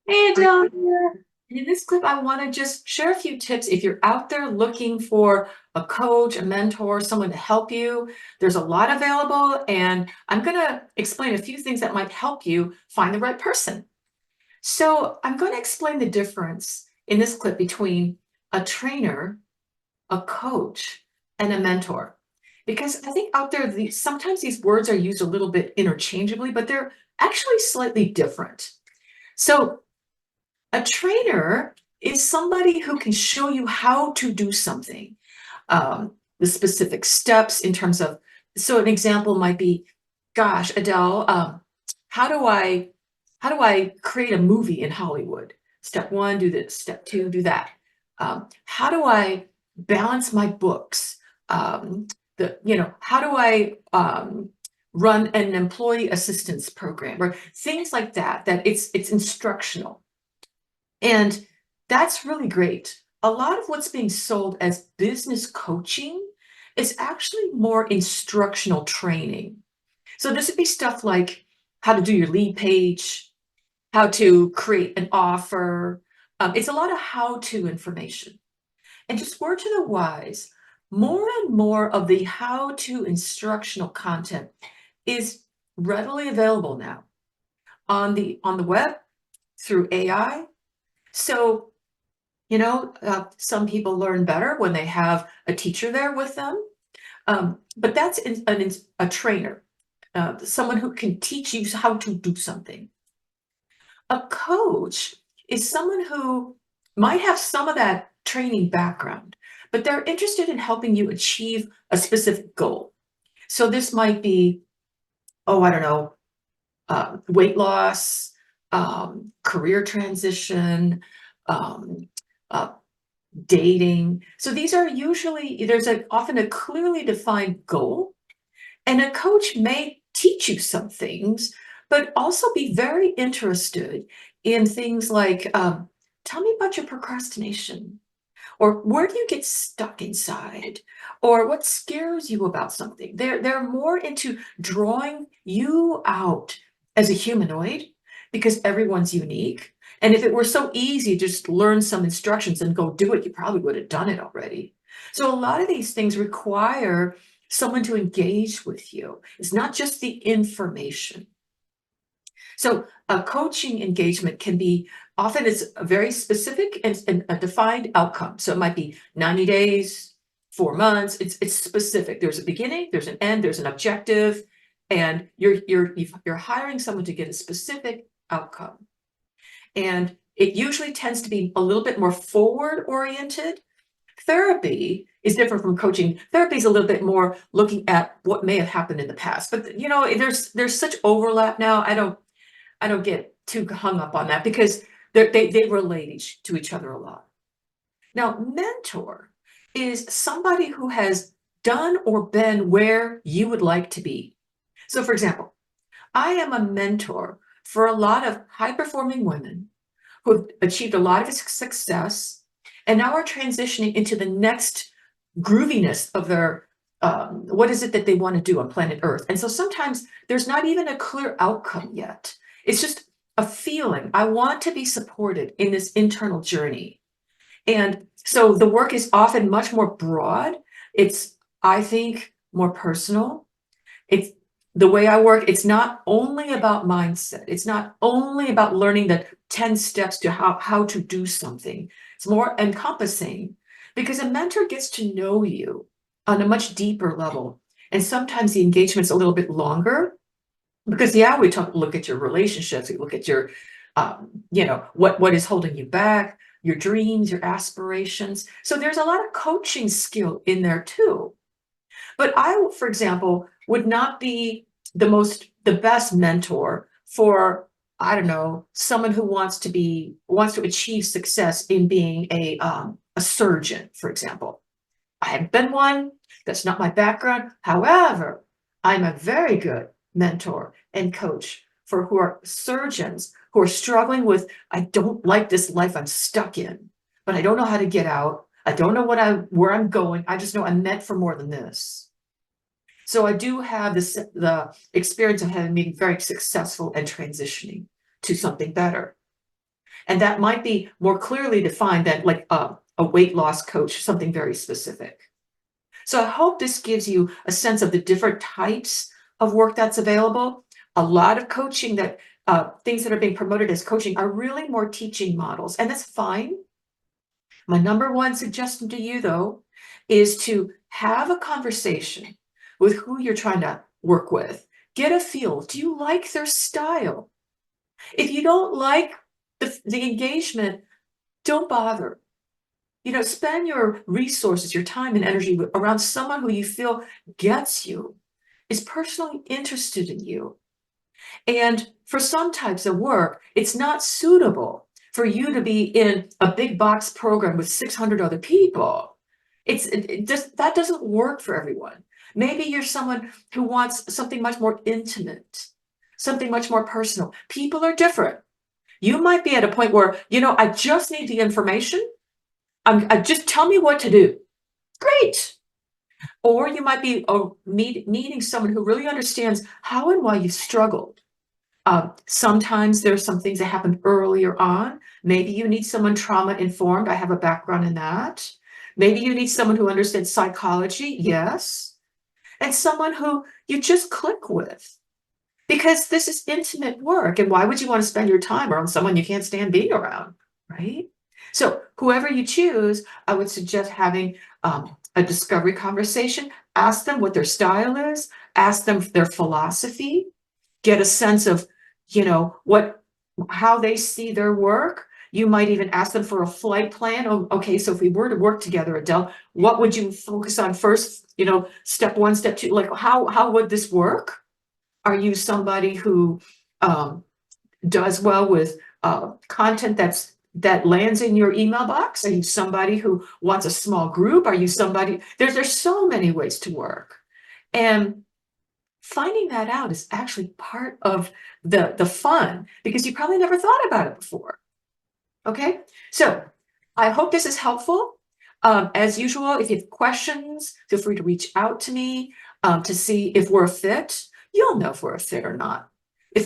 Hey Adele here. And in this clip, I want to just share a few tips if you're out there looking for a coach, a mentor, someone to help you. There's a lot available, and I'm going to explain a few things that might help you find the right person. So, I'm going to explain the difference in this clip between a trainer, a coach, and a mentor. Because I think out there, sometimes these words are used a little bit interchangeably, but they're actually slightly different. So, a trainer is somebody who can show you how to do something, the specific steps in terms of. So an example might be, gosh, Adele, how do I how do I create a movie in Hollywood? Step one, do this. Step two, do that. How do I balance my books? How do I run an employee assistance program or things like that? That it's instructional. And that's really great. A lot of what's being sold as business coaching is actually more instructional training. So this would be stuff like how to do your lead page, how to create an offer. It's a lot of how-to information. And just word to the wise, more and more of the how-to instructional content is readily available now on the web through AI. So some people learn better when they have a teacher there with them, but that's a trainer, someone who can teach you how to do something. A coach is someone who might have some of that training background, but they're interested in helping you achieve a specific goal. So this might be, oh, I don't know, weight loss, career transition, um, uh, dating. So these are usually often a clearly defined goal, and a coach may teach you some things, but also be very interested in things like, tell me about your procrastination, or where do you get stuck inside, or what scares you about something. They're more into drawing you out as a humanoid because everyone's unique. And if it were so easy, just learn some instructions and go do it, you probably would have done it already. So a lot of these things require someone to engage with you. It's not just the information. So a coaching engagement can be often it's a very specific and a defined outcome. So it might be 90 days, 4 months. It's specific. There's a beginning, there's an end, there's an objective, and you're hiring someone to get a specific outcome. And it usually tends to be a little bit more forward oriented. Therapy is different from coaching. Therapy is a little bit more looking at what may have happened in the past. But there's such overlap now. I don't get too hung up on that because they relate to each other a lot. Now, mentor is somebody who has done or been where you would like to be. So, for example, I am a mentor for a lot of high performing women who have achieved a lot of success and now are transitioning into the next grooviness of their what is it that they want to do on planet Earth. And so sometimes there's not even a clear outcome yet. It's just a feeling. I want to be supported in this internal journey. And so the work is often much more broad. It's, I think, more personal. It's the way I work, it's not only about mindset. It's not only about learning the 10 steps to how to do something. It's more encompassing because a mentor gets to know you on a much deeper level. And sometimes the engagement's a little bit longer because yeah, look at your relationships, we look at your what is holding you back, your dreams, your aspirations. So there's a lot of coaching skill in there too. But I, for example, would not be the best mentor for, I don't know, someone who wants to achieve success in being a surgeon, for example. I haven't been one. That's not my background. However, I'm a very good mentor and coach for who are surgeons who are struggling with, I don't like this life I'm stuck in, but I don't know how to get out. I don't know where I'm going. I just know I'm meant for more than this. So I do have the experience of having been very successful and transitioning to something better. And that might be more clearly defined than like a weight loss coach, something very specific. So I hope this gives you a sense of the different types of work that's available. A lot of coaching that things that are being promoted as coaching are really more teaching models, and that's fine. My number one suggestion to you, though, is to have a conversation with who you're trying to work with. Get a feel. Do you like their style? If you don't like the engagement, don't bother. Spend your resources, your time and energy around someone who you feel gets you, is personally interested in you. And for some types of work, it's not suitable for you to be in a big box program with 600 other people. It just that doesn't work for everyone. Maybe you're someone who wants something much more intimate, something much more personal. People are different. You might be at a point where, I just need the information. I just tell me what to do. Great. Or you might be needing someone who really understands how and why you've struggled. Sometimes there's some things that happened earlier on. Maybe you need someone trauma informed. I have a background in that. Maybe you need someone who understands psychology. Yes. And someone who you just click with because this is intimate work. And why would you want to spend your time around someone you can't stand being around? Right. So whoever you choose, I would suggest having a discovery conversation. Ask them what their style is. Ask them their philosophy. Get a sense of, what how they see their work. You might even ask them for a flight plan. Oh, okay, so if we were to work together, Adele, what would you focus on first? Step one, step two, like how would this work? Are you somebody who um, does well with content that lands in your email box? Are you somebody who wants a small group? Are you somebody there's so many ways to work. And finding that out is actually part of the fun because you probably never thought about it before. Okay, so I hope this is helpful. As usual, if you have questions, feel free to reach out to me to see if we're a fit. You'll know if we're a fit or not.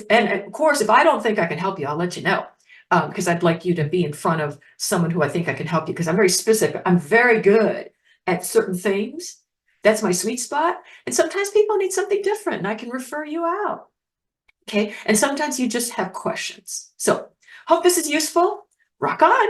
And of course, if I don't think I can help you, I'll let you know because I'd like you to be in front of someone who I think I can help you because I'm very specific. I'm very good at certain things. That's my sweet spot. And sometimes people need something different, and I can refer you out. Okay, and sometimes you just have questions. So, hope this is useful. Rock on.